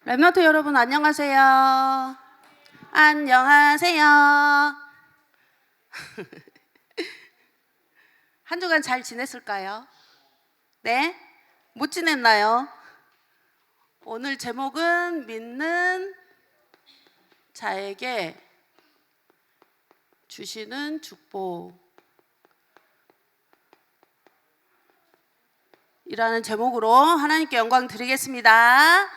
랩너트 여러분 안녕하세요. 안녕하세요. 한 주간 잘 지냈을까요? 네? 못 지냈나요? 오늘 제목은 믿는 자에게 주시는 축복이라는 제목으로 하나님께 영광 드리겠습니다.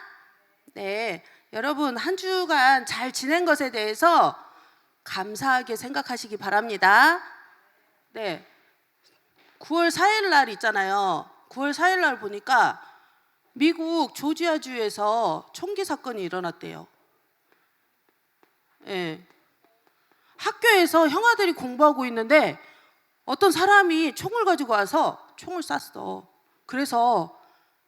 네, 여러분 한 주간 잘 지낸 것에 대해서 감사하게 생각하시기 바랍니다. 네, 9월 4일 날 있잖아요. 9월 4일 날 보니까 미국 조지아주에서 총기 사건이 일어났대요. 네. 학교에서 형아들이 공부하고 있는데 어떤 사람이 총을 가지고 와서 총을 쐈어. 그래서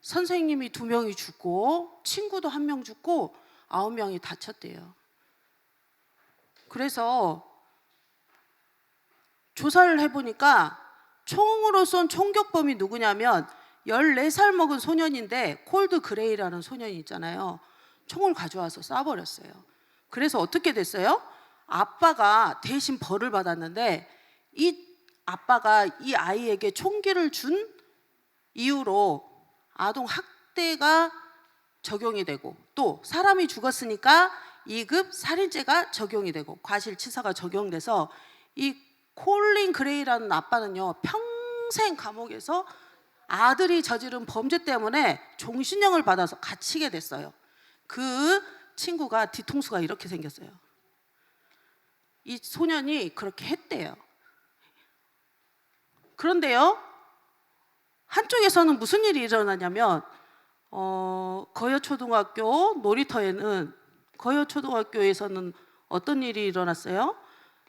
선생님이 2명이 죽고 친구도 1명 죽고 9명이 다쳤대요. 그래서 조사를 해보니까 총으로 쏜 총격범이 누구냐면 14살 먹은 소년인데 콜드 그레이라는 소년이 있잖아요. 총을 가져와서 쏴버렸어요. 그래서 어떻게 됐어요? 아빠가 대신 벌을 받았는데 이 아빠가 이 아이에게 총기를 준 이유로 아동 학대가 적용이 되고 또 사람이 죽었으니까 2급 살인죄가 적용이 되고 과실치사가 적용돼서 이 콜린 그레이라는 아빠는요 평생 감옥에서 아들이 저지른 범죄 때문에 종신형을 받아서 갇히게 됐어요. 그 친구가 뒤통수가 이렇게 생겼어요. 이 소년이 그렇게 했대요. 그런데요 한쪽에서는 무슨 일이 일어나냐면 거여초등학교 놀이터에는 거여초등학교에서는 어떤 일이 일어났어요?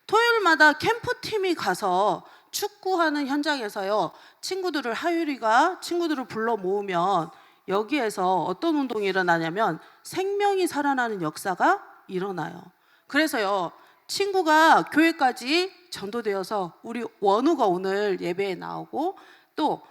토요일마다 캠프팀이 가서 축구하는 현장에서요 친구들을 하율이가 친구들을 불러 모으면 여기에서 어떤 운동이 일어나냐면 생명이 살아나는 역사가 일어나요. 그래서요 친구가 교회까지 전도되어서 우리 원우가 오늘 예배에 나오고 또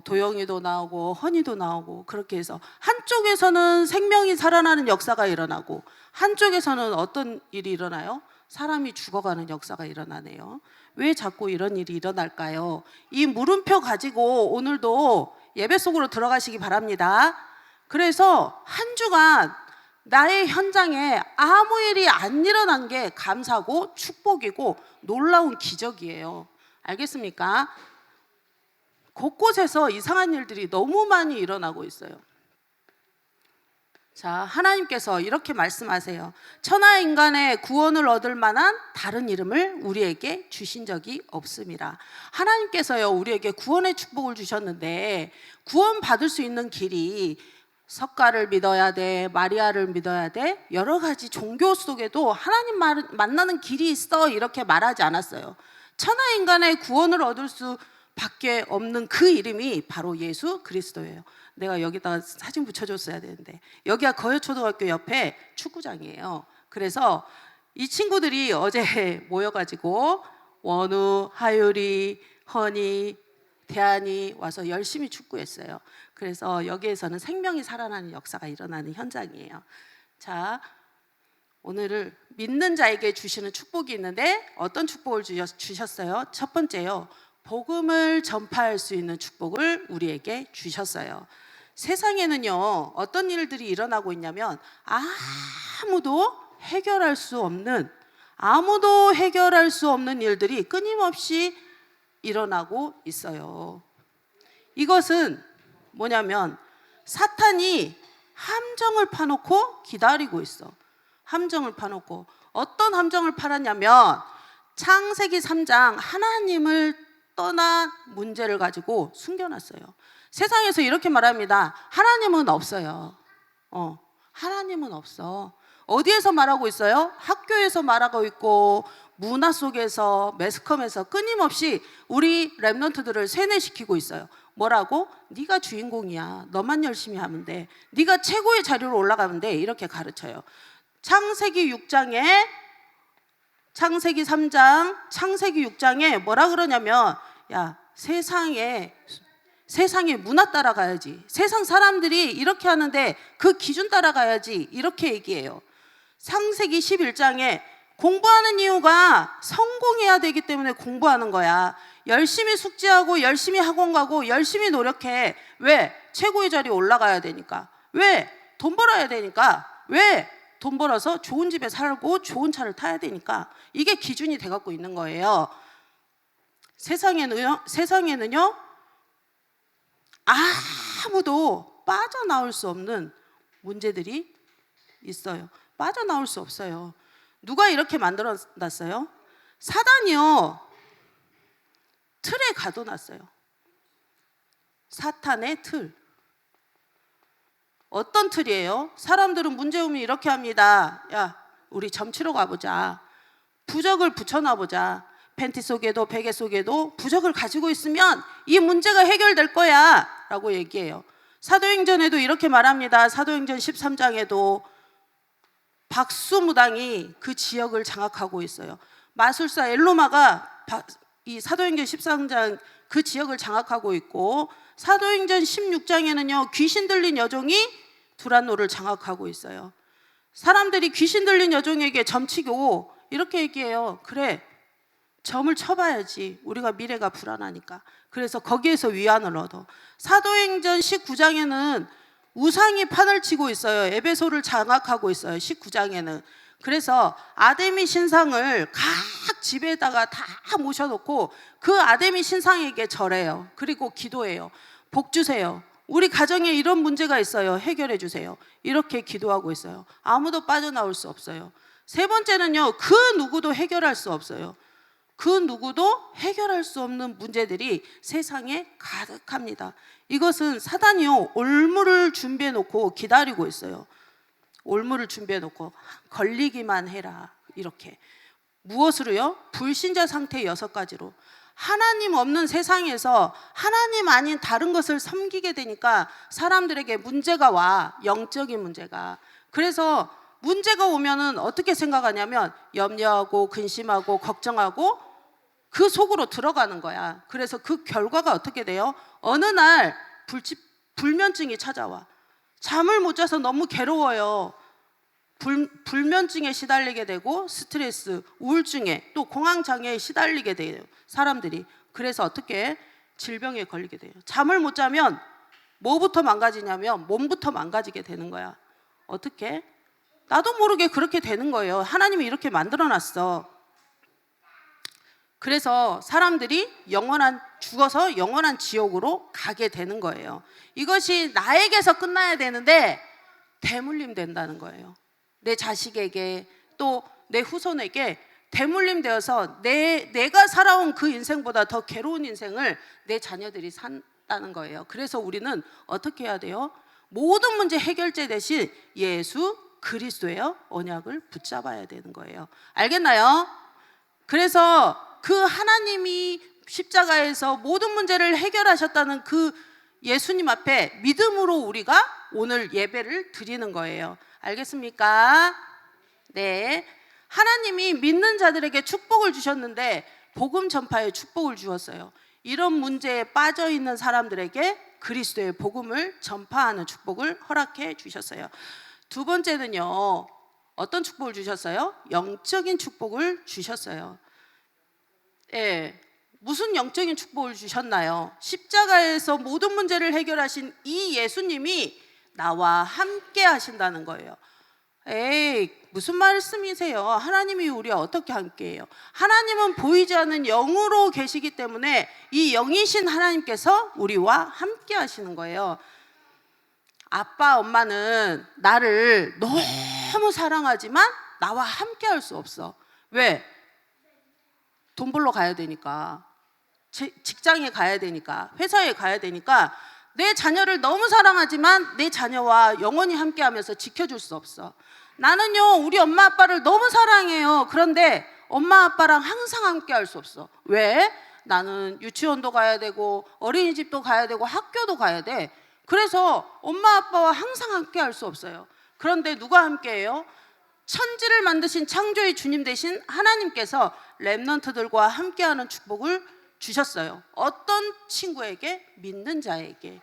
도영이도 나오고 허니도 나오고 그렇게 해서 한쪽에서는 생명이 살아나는 역사가 일어나고 한쪽에서는 어떤 일이 일어나요? 사람이 죽어가는 역사가 일어나네요. 왜 자꾸 이런 일이 일어날까요? 이 물음표 가지고 오늘도 예배 속으로 들어가시기 바랍니다. 그래서 한 주간 나의 현장에 아무 일이 안 일어난 게 감사고 축복이고 놀라운 기적이에요. 알겠습니까? 곳곳에서 이상한 일들이 너무 많이 일어나고 있어요. 자, 하나님께서 이렇게 말씀하세요. 천하 인간의 구원을 얻을 만한 다른 이름을 우리에게 주신 적이 없습니다. 하나님께서요 우리에게 구원의 축복을 주셨는데 구원 받을 수 있는 길이 석가를 믿어야 돼, 마리아를 믿어야 돼, 여러 가지 종교 속에도 하나님 만나는 길이 있어 이렇게 말하지 않았어요. 천하 인간의 구원을 얻을 수 밖에 없는 그 이름이 바로 예수 그리스도예요. 내가 여기다가 사진 붙여줬어야 되는데 여기가 거여초등학교 옆에 축구장이에요. 그래서 이 친구들이 어제 모여가지고 원우, 하율이, 허니, 대한이 와서 열심히 축구했어요. 그래서 여기에서는 생명이 살아나는 역사가 일어나는 현장이에요. 자, 오늘을 믿는 자에게 주시는 축복이 있는데 어떤 축복을 주셨어요? 첫 번째요. 복음을 전파할 수 있는 축복을 우리에게 주셨어요. 세상에는요 어떤 일들이 일어나고 있냐면 아무도 해결할 수 없는 일들이 끊임없이 일어나고 있어요. 이것은 뭐냐면 사탄이 함정을 파놓고 기다리고 있어. 함정을 파놓고 어떤 함정을 팔았냐면 창세기 3장 하나님을 떠난 문제를 가지고 숨겨놨어요. 세상에서 이렇게 말합니다. 하나님은 없어요. 하나님은 없어. 어디에서 말하고 있어요? 학교에서 말하고 있고 문화 속에서 매스컴에서 끊임없이 우리 랩런트들을 세뇌시키고 있어요. 뭐라고? 네가 주인공이야. 너만 열심히 하면 돼. 네가 최고의 자리로 올라가면 돼. 이렇게 가르쳐요. 창세기 3장 창세기 6장에 뭐라 그러냐면 야 세상에 세상의 문화 따라가야지. 세상 사람들이 이렇게 하는데 그 기준 따라가야지. 이렇게 얘기해요. 창세기 11장에 공부하는 이유가 성공해야 되기 때문에 공부하는 거야. 열심히 숙제하고 열심히 학원 가고 열심히 노력해. 왜? 최고의 자리에 올라가야 되니까. 왜? 돈 벌어야 되니까. 왜? 돈 벌어서 좋은 집에 살고 좋은 차를 타야 되니까. 이게 기준이 돼갖고 있는 거예요. 세상에는요 아무도 빠져나올 수 없는 문제들이 있어요. 빠져나올 수 없어요. 누가 이렇게 만들어놨어요? 사단이요 틀에 가둬놨어요. 사탄의 틀. 어떤 틀이에요? 사람들은 문제 오면 이렇게 합니다. 야, 우리 점치러 가보자. 부적을 붙여놔보자. 팬티 속에도 베개 속에도 부적을 가지고 있으면 이 문제가 해결될 거야 라고 얘기해요. 사도행전에도 이렇게 말합니다. 사도행전 13장에도 박수무당이 그 지역을 장악하고 있어요. 마술사 엘로마가 이 사도행전 13장 그 지역을 장악하고 있고, 사도행전 16장에는요 귀신 들린 여종이 두란노를 장악하고 있어요. 사람들이 귀신 들린 여종에게 점치고 이렇게 얘기해요. 그래, 점을 쳐봐야지. 우리가 미래가 불안하니까. 그래서 거기에서 위안을 얻어. 사도행전 19장에는 우상이 판을 치고 있어요. 에베소를 장악하고 있어요. 19장에는. 그래서 아데미 신상을 각 집에다가 다 모셔놓고 그 아데미 신상에게 절해요. 그리고 기도해요. 복 주세요. 우리 가정에 이런 문제가 있어요. 해결해 주세요. 이렇게 기도하고 있어요. 아무도 빠져나올 수 없어요. 세 번째는요, 그 누구도 해결할 수 없어요. 그 누구도 해결할 수 없는 문제들이 세상에 가득합니다. 이것은 사단이요 올무를 준비해 놓고 기다리고 있어요. 올무를 준비해 놓고 걸리기만 해라. 이렇게 무엇으로요? 불신자 상태 6가지로. 하나님 없는 세상에서 하나님 아닌 다른 것을 섬기게 되니까 사람들에게 문제가 와. 영적인 문제가. 그래서 문제가 오면은 어떻게 생각하냐면 염려하고 근심하고 걱정하고 그 속으로 들어가는 거야. 그래서 그 결과가 어떻게 돼요? 어느 날 불면증이 찾아와. 잠을 못 자서 너무 괴로워요. 불면증에 시달리게 되고 스트레스, 우울증에 또 공황장애에 시달리게 돼요. 사람들이. 그래서 어떻게 질병에 걸리게 돼요. 잠을 못 자면 뭐부터 망가지냐면 몸부터 망가지게 되는 거야. 어떻게? 나도 모르게 그렇게 되는 거예요. 하나님이 이렇게 만들어놨어. 그래서 사람들이 죽어서 영원한 지옥으로 가게 되는 거예요. 이것이 나에게서 끝나야 되는데 대물림 된다는 거예요. 내 자식에게 또 내 후손에게 대물림 되어서 내가 살아온 그 인생보다 더 괴로운 인생을 내 자녀들이 산다는 거예요. 그래서 우리는 어떻게 해야 돼요? 모든 문제 해결제 대신 예수 그리스도의 언약을 붙잡아야 되는 거예요. 알겠나요? 그래서 그 하나님이 십자가에서 모든 문제를 해결하셨다는 그 예수님 앞에 믿음으로 우리가 오늘 예배를 드리는 거예요. 알겠습니까? 네. 하나님이 믿는 자들에게 축복을 주셨는데 복음 전파에 축복을 주었어요. 이런 문제에 빠져 있는 사람들에게 그리스도의 복음을 전파하는 축복을 허락해 주셨어요. 두 번째는요, 어떤 축복을 주셨어요? 영적인 축복을 주셨어요. 예, 무슨 영적인 축복을 주셨나요? 십자가에서 모든 문제를 해결하신 이 예수님이 나와 함께 하신다는 거예요. 에이, 무슨 말씀이세요? 하나님이 우리와 어떻게 함께해요? 하나님은 보이지 않는 영으로 계시기 때문에 이 영이신 하나님께서 우리와 함께 하시는 거예요. 아빠, 엄마는 나를 너무 사랑하지만 나와 함께 할 수 없어. 왜? 돈 벌러 가야 되니까, 직장에 가야 되니까, 회사에 가야 되니까 내 자녀를 너무 사랑하지만 내 자녀와 영원히 함께하면서 지켜줄 수 없어. 나는요 우리 엄마 아빠를 너무 사랑해요. 그런데 엄마 아빠랑 항상 함께할 수 없어. 왜? 나는 유치원도 가야 되고 어린이집도 가야 되고 학교도 가야 돼. 그래서 엄마 아빠와 항상 함께할 수 없어요. 그런데 누가 함께해요? 천지를 만드신 창조의 주님 되신 하나님께서 렘넌트들과 함께하는 축복을 주셨어요. 어떤 친구에게? 믿는 자에게.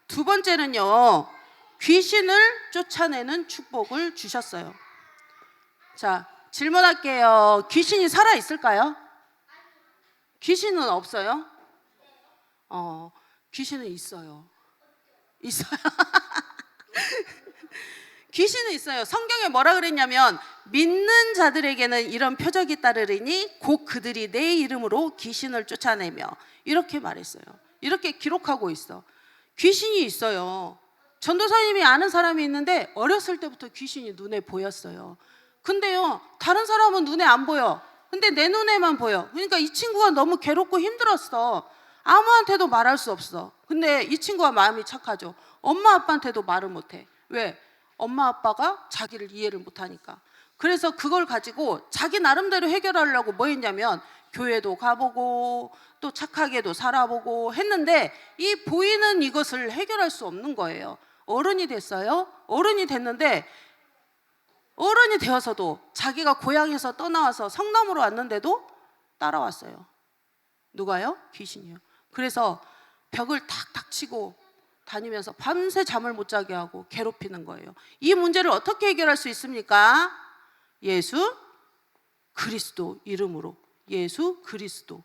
두 번째는요, 귀신을 쫓아내는 축복을 주셨어요. 자, 질문할게요. 귀신이 살아 있을까요? 귀신은 없어요? 귀신은 있어요. 있어요. 귀신은 있어요. 성경에 뭐라 그랬냐면 믿는 자들에게는 이런 표적이 따르리니 곧 그들이 내 이름으로 귀신을 쫓아내며 이렇게 말했어요. 이렇게 기록하고 있어. 귀신이 있어요. 전도사님이 아는 사람이 있는데 어렸을 때부터 귀신이 눈에 보였어요. 근데요, 다른 사람은 눈에 안 보여. 근데 내 눈에만 보여. 그러니까 이 친구가 너무 괴롭고 힘들었어. 아무한테도 말할 수 없어. 근데 이 친구가 마음이 착하죠. 엄마 아빠한테도 말을 못해. 왜? 엄마 아빠가 자기를 이해를 못하니까. 그래서 그걸 가지고 자기 나름대로 해결하려고 뭐 했냐면 교회도 가보고 또 착하게도 살아보고 했는데 이 보이는 이것을 해결할 수 없는 거예요. 어른이 됐어요. 어른이 됐는데 어른이 되어서도 자기가 고향에서 떠나와서 성남으로 왔는데도 따라왔어요. 누가요? 귀신이요. 그래서 벽을 탁탁 치고 다니면서 밤새 잠을 못 자게 하고 괴롭히는 거예요. 이 문제를 어떻게 해결할 수 있습니까? 예수 그리스도 이름으로. 예수 그리스도.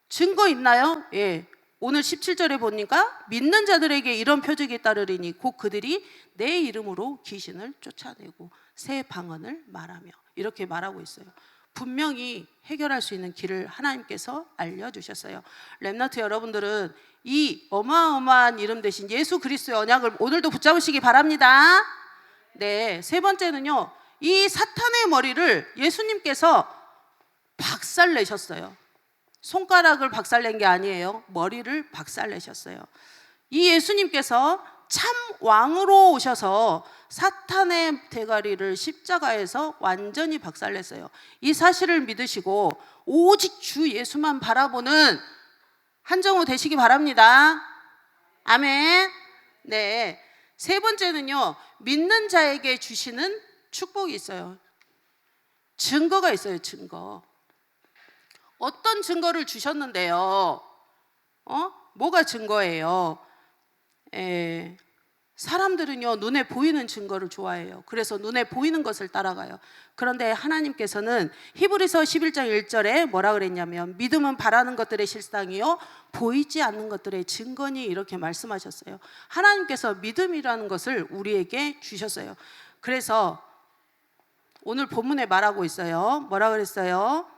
증거 있나요? 예. 오늘 17절에 보니까 믿는 자들에게 이런 표적이 따르리니 곧 그들이 내 이름으로 귀신을 쫓아내고 새 방언을 말하며 이렇게 말하고 있어요. 분명히 해결할 수 있는 길을 하나님께서 알려주셨어요. 렘넌트 여러분들은 이 어마어마한 이름 대신 예수 그리스도의 언약을 오늘도 붙잡으시기 바랍니다. 네, 세 번째는요, 이 사탄의 머리를 예수님께서 박살내셨어요. 손가락을 박살낸 게 아니에요. 머리를 박살내셨어요. 이 예수님께서 참 왕으로 오셔서 사탄의 대가리를 십자가에서 완전히 박살냈어요. 이 사실을 믿으시고 오직 주 예수만 바라보는 한정우 되시기 바랍니다. 아멘. 네. 세 번째는요, 믿는 자에게 주시는 축복이 있어요. 증거가 있어요. 증거. 어떤 증거를 주셨는데요? 뭐가 증거예요? 사람들은요, 눈에 보이는 증거를 좋아해요. 그래서 눈에 보이는 것을 따라가요. 그런데 하나님께서는 히브리서 11장 1절에 뭐라 그랬냐면 믿음은 바라는 것들의 실상이요 보이지 않는 것들의 증거니 이렇게 말씀하셨어요. 하나님께서 믿음이라는 것을 우리에게 주셨어요. 그래서 오늘 본문에 말하고 있어요. 뭐라 그랬어요?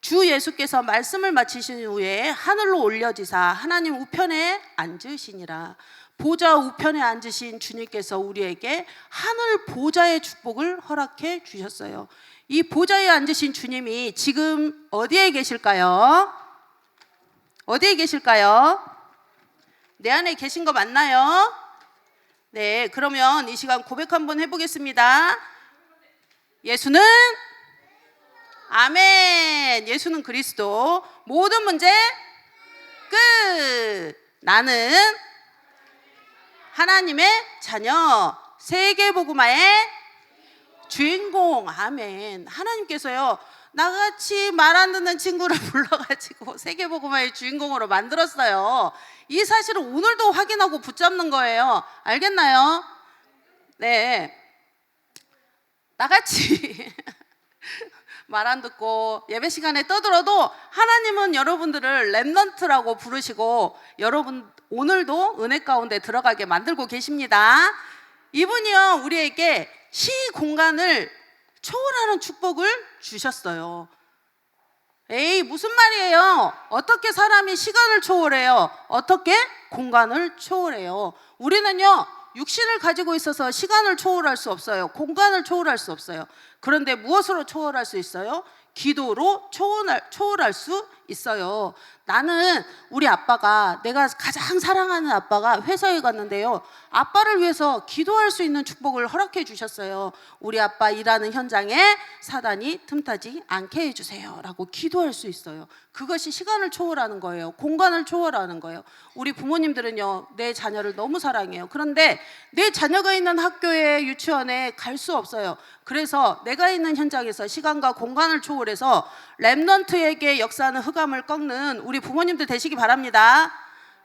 주 예수께서 말씀을 마치신 후에 하늘로 올려지사 하나님 우편에 앉으시니라. 보좌 우편에 앉으신 주님께서 우리에게 하늘 보좌의 축복을 허락해 주셨어요. 이 보좌에 앉으신 주님이 지금 어디에 계실까요? 어디에 계실까요? 내 안에 계신 거 맞나요? 네, 그러면 이 시간 고백 한번 해보겠습니다. 예수는 아멘. 예수는 그리스도. 모든 문제 끝. 나는 하나님의 자녀. 세계복음화의 주인공. 아멘. 하나님께서요, 나같이 말 안 듣는 친구를 불러가지고 세계복음화의 주인공으로 만들었어요. 이 사실을 오늘도 확인하고 붙잡는 거예요. 알겠나요? 네. 나같이 말 안 듣고 예배 시간에 떠들어도 하나님은 여러분들을 렘넌트라고 부르시고 여러분 오늘도 은혜 가운데 들어가게 만들고 계십니다. 이분이요, 우리에게 시 공간을 초월하는 축복을 주셨어요. 에이, 무슨 말이에요? 어떻게 사람이 시간을 초월해요? 어떻게 공간을 초월해요? 우리는요, 육신을 가지고 있어서 시간을 초월할 수 없어요. 공간을 초월할 수 없어요. 그런데 무엇으로 초월할 수 있어요? 기도로 초월할 수 있어요. 나는 우리 아빠가, 내가 가장 사랑하는 아빠가 회사에 갔는데요, 아빠를 위해서 기도할 수 있는 축복을 허락해 주셨어요. 우리 아빠 일하는 현장에 사단이 틈타지 않게 해주세요 라고 기도할 수 있어요. 그것이 시간을 초월하는 거예요. 공간을 초월하는 거예요. 우리 부모님들은요, 내 자녀를 너무 사랑해요. 그런데 내 자녀가 있는 학교에, 유치원에 갈 수 없어요. 그래서 내가 있는 현장에서 시간과 공간을 초월해서 렘넌트에게 역사하는 흑암을 꺾는 우리 부모님들 되시기 바랍니다.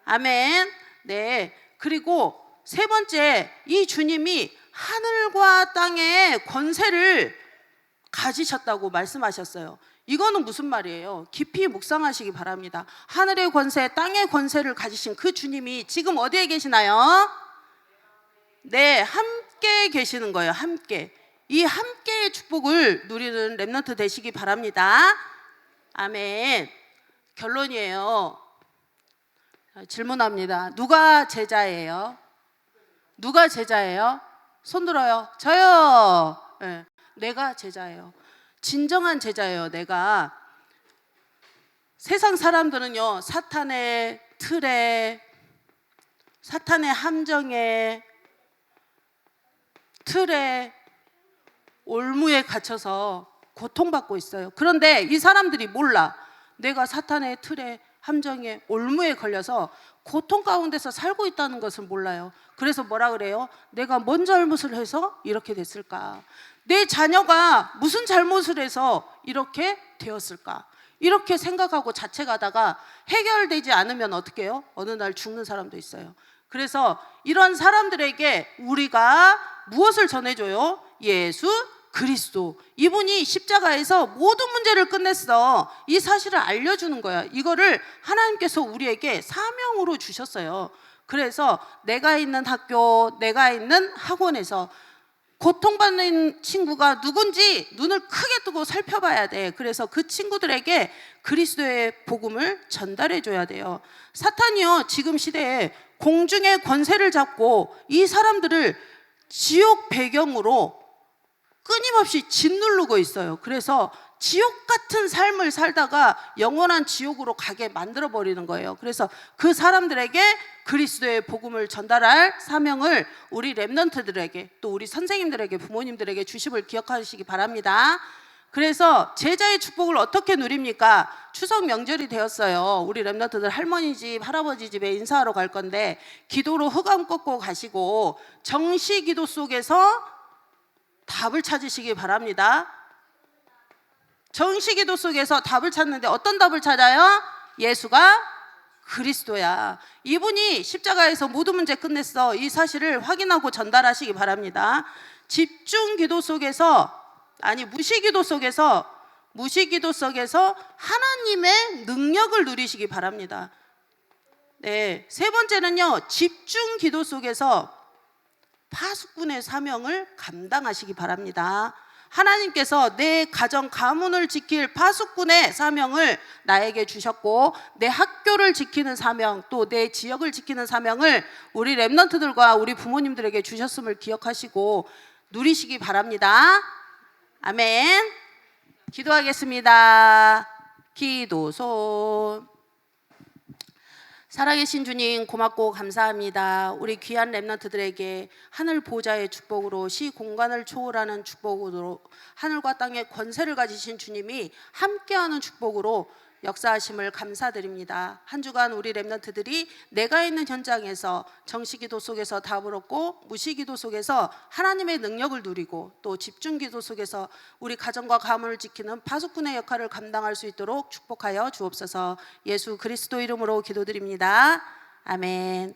아멘. 네. 그리고 세 번째, 이 주님이 하늘과 땅의 권세를 가지셨다고 말씀하셨어요. 이거는 무슨 말이에요? 깊이 묵상하시기 바랍니다. 하늘의 권세, 땅의 권세를 가지신 그 주님이 지금 어디에 계시나요? 네, 함께 계시는 거예요. 함께. 이 함께의 축복을 누리는 렘넌트 되시기 바랍니다. 아멘. 결론이에요. 질문합니다. 누가 제자예요? 누가 제자예요? 손 들어요. 저요. 네, 내가 제자예요. 진정한 제자예요. 내가. 세상 사람들은요, 사탄의 틀에, 사탄의 함정에, 틀에, 올무에 갇혀서 고통받고 있어요. 그런데 이 사람들이 몰라. 내가 사탄의 틀에, 함정에, 올무에 걸려서 고통 가운데서 살고 있다는 것을 몰라요. 그래서 뭐라 그래요? 내가 뭔 잘못을 해서 이렇게 됐을까? 내 자녀가 무슨 잘못을 해서 이렇게 되었을까? 이렇게 생각하고 자책하다가 해결되지 않으면 어떻게 해요? 어느 날 죽는 사람도 있어요. 그래서 이런 사람들에게 우리가 무엇을 전해줘요? 예수 그리스도. 이분이 십자가에서 모든 문제를 끝냈어. 이 사실을 알려주는 거야. 이거를 하나님께서 우리에게 사명으로 주셨어요. 그래서 내가 있는 학교, 내가 있는 학원에서 고통받는 친구가 누군지 눈을 크게 뜨고 살펴봐야 돼. 그래서 그 친구들에게 그리스도의 복음을 전달해 줘야 돼요. 사탄이요, 지금 시대에 공중의 권세를 잡고 이 사람들을 지옥 배경으로 끊임없이 짓누르고 있어요. 그래서 지옥 같은 삶을 살다가 영원한 지옥으로 가게 만들어 버리는 거예요. 그래서 그 사람들에게 그리스도의 복음을 전달할 사명을 우리 렘넌트들에게, 또 우리 선생님들에게, 부모님들에게 주심을 기억하시기 바랍니다. 그래서 제자의 축복을 어떻게 누립니까? 추석 명절이 되었어요. 우리 렘넌트들 할머니 집, 할아버지 집에 인사하러 갈 건데 기도로 흑암 꺾고 가시고 정시 기도 속에서 답을 찾으시기 바랍니다. 정시 기도 속에서 답을 찾는데 어떤 답을 찾아요? 예수가 그리스도야. 이분이 십자가에서 모든 문제 끝냈어. 이 사실을 확인하고 전달하시기 바랍니다. 집중 기도 속에서, 아니 무시 기도 속에서 하나님의 능력을 누리시기 바랍니다. 네, 세 번째는요, 집중 기도 속에서 파수꾼의 사명을 감당하시기 바랍니다. 하나님께서 내 가정 가문을 지킬 파수꾼의 사명을 나에게 주셨고, 내 학교를 지키는 사명, 또 내 지역을 지키는 사명을 우리 렘넌트들과 우리 부모님들에게 주셨음을 기억하시고 누리시기 바랍니다. 아멘. 기도하겠습니다. 기도손. 살아계신 주님, 고맙고 감사합니다. 우리 귀한 렘넌트들에게 하늘 보좌의 축복으로, 시 공간을 초월하는 축복으로, 하늘과 땅의 권세를 가지신 주님이 함께하는 축복으로 역사하심을 감사드립니다. 한 주간 우리 렘넌트들이 내가 있는 현장에서 정시기도 속에서 답을 얻고, 무시기도 속에서 하나님의 능력을 누리고, 또 집중기도 속에서 우리 가정과 가문을 지키는 파수꾼의 역할을 감당할 수 있도록 축복하여 주옵소서. 예수 그리스도 이름으로 기도드립니다. 아멘.